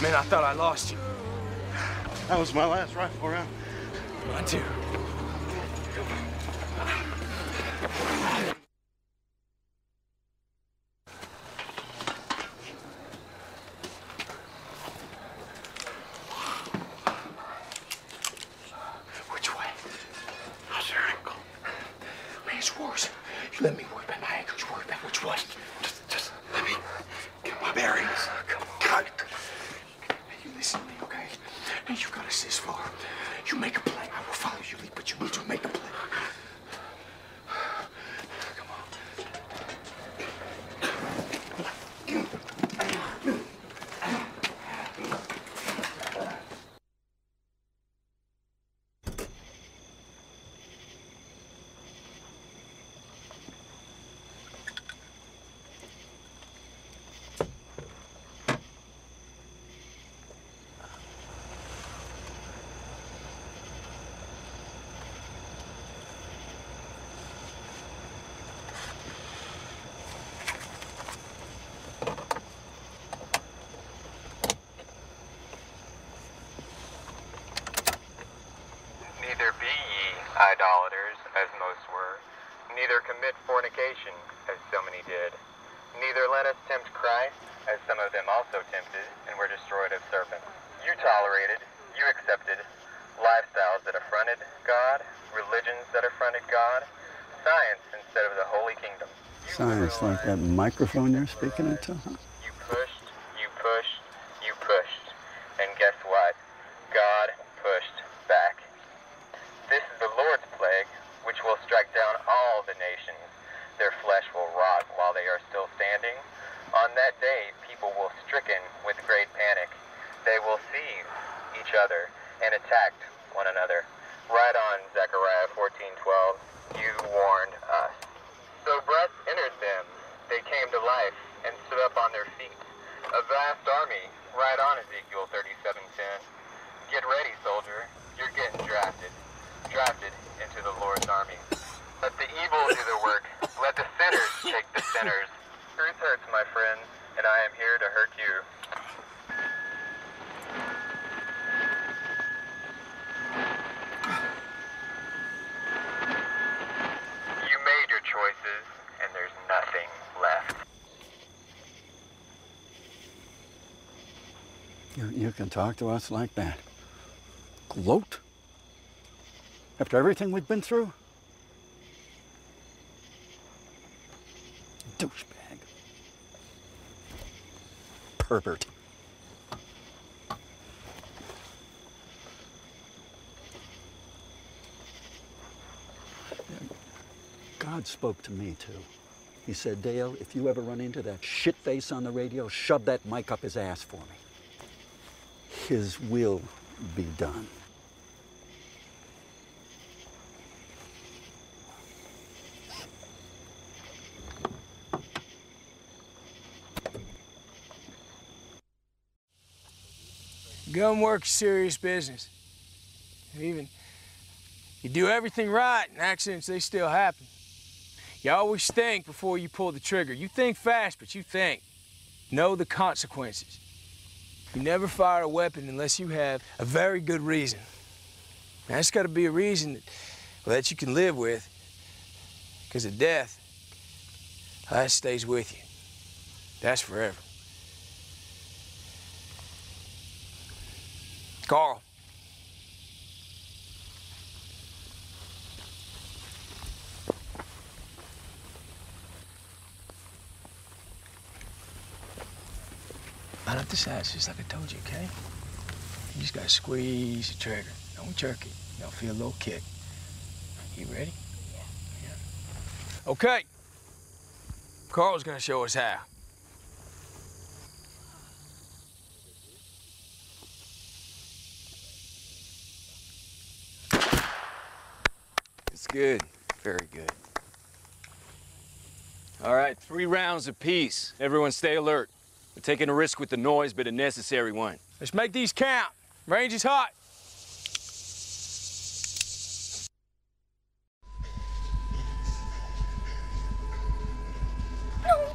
Man, I thought I lost you. That was my last rifle round. Mine too. Which way? How's your ankle? Man, it's worse. You let me worry about my ankle. You worry about which way. Just let me get my bearings. Come on. God. You listen to me, okay? Now you got us this far. You make a play. I will follow you, Lee, but you need to make a play. Come on. Neither be ye idolaters, as most were, neither commit fornication, as so many did. Neither let us tempt Christ, as some of them also tempted, and were destroyed of serpents. You tolerated, you accepted, lifestyles that affronted God, religions that affronted God, science instead of the holy kingdom. Science, like that microphone you're speaking into, huh? You pushed, you pushed, you pushed, and guess what? God pushed back. This is the Lord's plague, which will strike down all the nations. Their flesh will rot while they are still standing. On that day, people will stricken with great panic. They will seize each other and attack one another. Right on, Zechariah 14:12. You warned us. So breath entered them. They came to life and stood up on their feet. A vast army, right on Ezekiel 37:10. Get ready, soldier. You're getting drafted. Drafted into the Lord's army. Let the evil do the work. Let the sinners take the sinners. Truth hurts, my friends, and I am here to hurt you. You made your choices, and there's nothing left. You can talk to us like that. Gloat? After everything we've been through? Douchebag. Pervert. God spoke to me, too. He said, Dale, if you ever run into that shit face on the radio, shove that mic up his ass for me. His will be done. Gun work's serious business. Even you do everything right, and accidents, they still happen. You always think before you pull the trigger. You think fast, but you think. Know the consequences. You never fire a weapon unless you have a very good reason. Now, it's got to be a reason that you can live with, because of death, that stays with you. That's forever. Carl. Line up the sides just like I told you, okay? You just gotta squeeze the trigger. Don't jerk it. You'll feel a little kick. You ready? Yeah. Okay. Carl's gonna show us how. It's good. Very good. All right, 3 rounds apiece. Everyone stay alert. We're taking a risk with the noise, but a necessary one. Let's make these count. Range is hot. No,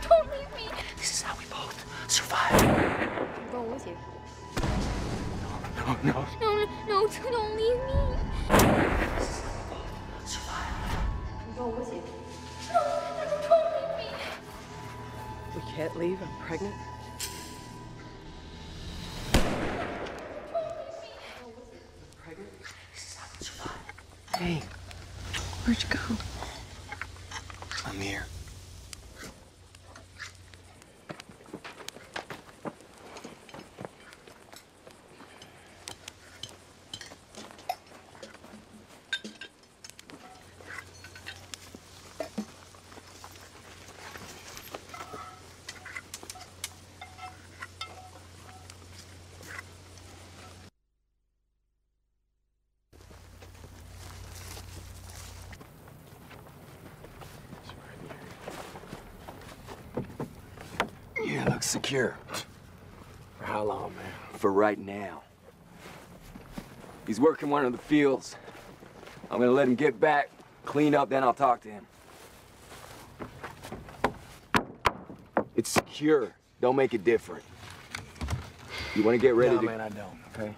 don't leave me. This is how we both survive. Don't with you. No, no. No, don't leave me. I'm going with you. No, don't leave me. We can't leave. I'm pregnant. Hey, where'd you go? I'm here. Yeah, looks secure. For how long, man? For right now. He's working one of the fields. I'm gonna let him get back, clean up, then I'll talk to him. It's secure. Don't make it different. You wanna get ready No, to... man, I don't. Okay.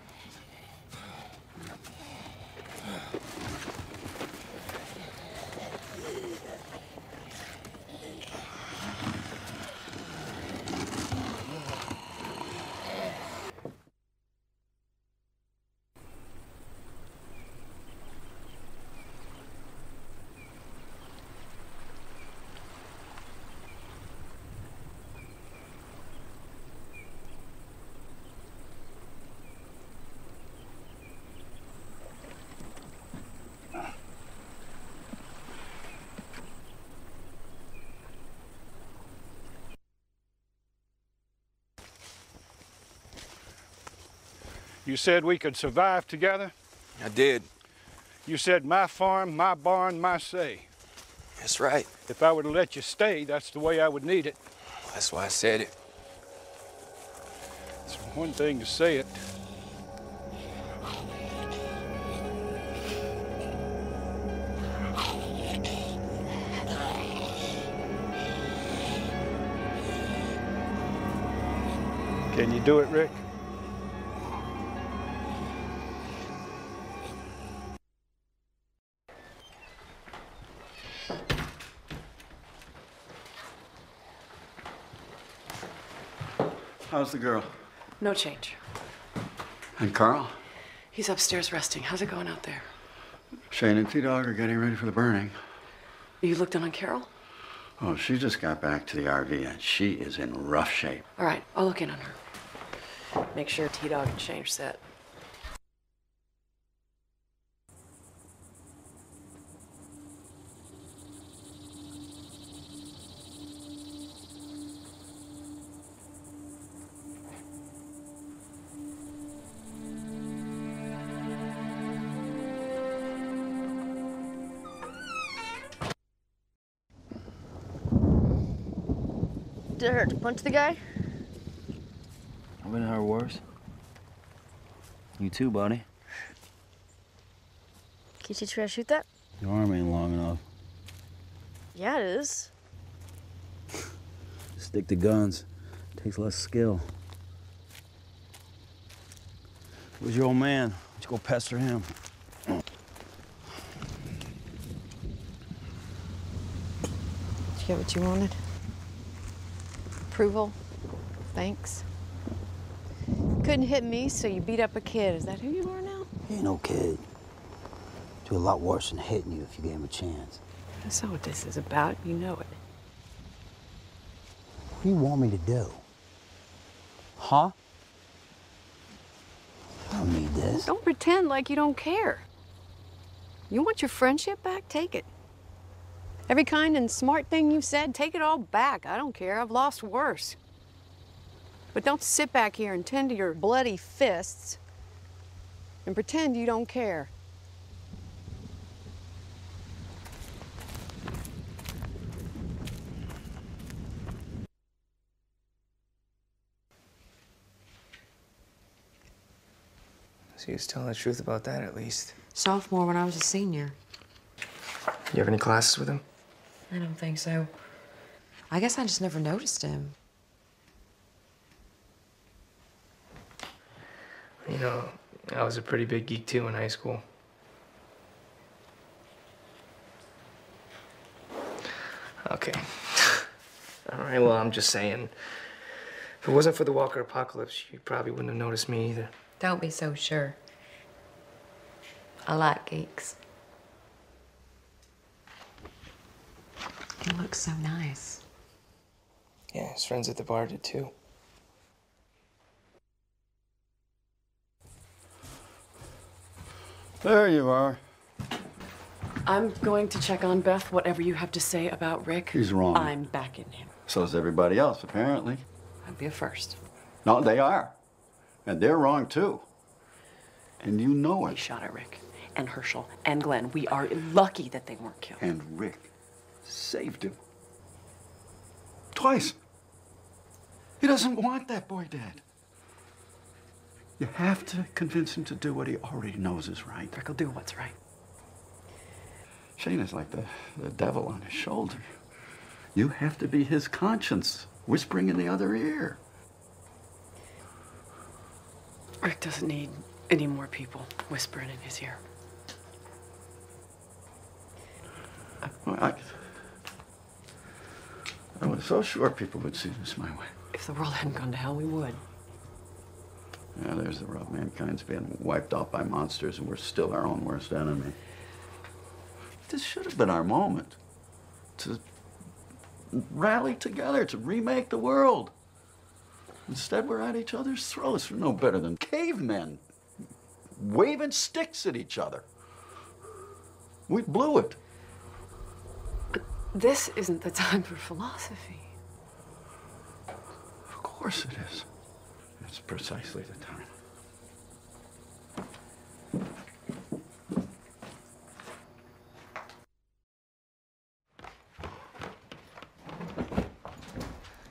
You said we could survive together? I did. You said my farm, my barn, my say. That's right. If I were to let you stay, that's the way I would need it. That's why I said it. It's one thing to say it. Can you do it, Rick? How's the girl? No change. And Carl? He's upstairs resting. How's it going out there? Shane and T-Dog are getting ready for the burning. You looked in on Carol? Oh, she just got back to the RV and she is in rough shape. All right, I'll look in on her. Make sure T-Dog and Shane are set. Did it hurt to punch the guy? I've been hurt worse. You too, buddy. Can you teach me how to shoot that? Your arm ain't long enough. Yeah, it is. Stick to guns. Takes less skill. Where's your old man? Let's go pester him. Did you get what you wanted? Approval? Thanks? Couldn't hit me, so you beat up a kid. Is that who you are now? He ain't no kid. Do a lot worse than hitting you if you gave him a chance. That's not what this is about. You know it. What do you want me to do? Huh? I don't need this. Don't pretend like you don't care. You want your friendship back? Take it. Every kind and smart thing you've said, take it all back. I don't care. I've lost worse. But don't sit back here and tend to your bloody fists and pretend you don't care. So he was telling the truth about that, at least. Sophomore when I was a senior. You have any classes with him? I don't think so. I guess I just never noticed him. You know, I was a pretty big geek too in high school. Okay. All right, well, I'm just saying, if it wasn't for the Walker apocalypse, you probably wouldn't have noticed me either. Don't be so sure. I like geeks. He looks so nice. Yeah, his friends at the bar did too. There you are. I'm going to check on Beth, whatever you have to say about Rick. He's wrong. I'm backing him. So's everybody else, apparently. That'd be a first. No, they are. And they're wrong, too. And you know it. He shot at Rick and Herschel and Glenn. We are lucky that they weren't killed. And Rick saved him. Twice. He doesn't want that boy dead. You have to convince him to do what he already knows is right. Rick will do what's right. Shane is like the devil on his shoulder. You have to be his conscience, whispering in the other ear. Rick doesn't need any more people whispering in his ear. Well, I was so sure people would see this my way. If the world hadn't gone to hell, we would. Yeah, there's the rub. Mankind's being wiped out by monsters, and we're still our own worst enemy. This should have been our moment to rally together, to remake the world. Instead, we're at each other's throats. We're no better than cavemen, waving sticks at each other. We blew it. But this isn't the time for philosophy. Of course it is. It's precisely the time.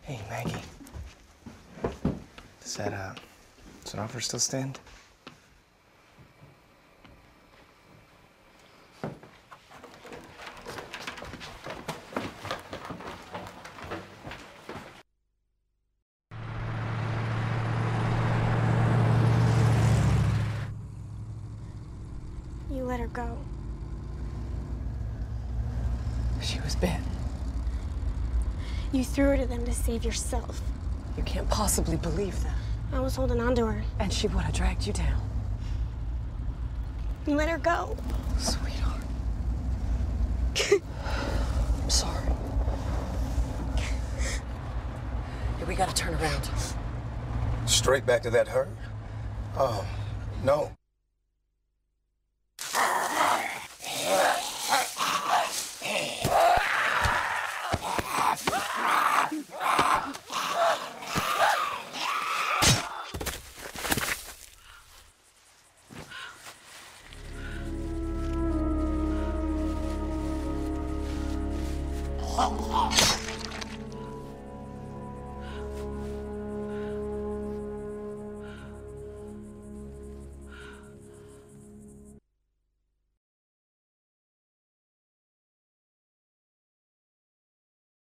Hey, Maggie. Does that offer still stand? You let her go. She was bit. You threw her to them to save yourself. You can't possibly believe that. I was holding on to her. And she would have dragged you down. You let her go. Sweetheart. I'm sorry. Yeah, we gotta turn around. Straight back to that her? Oh, no.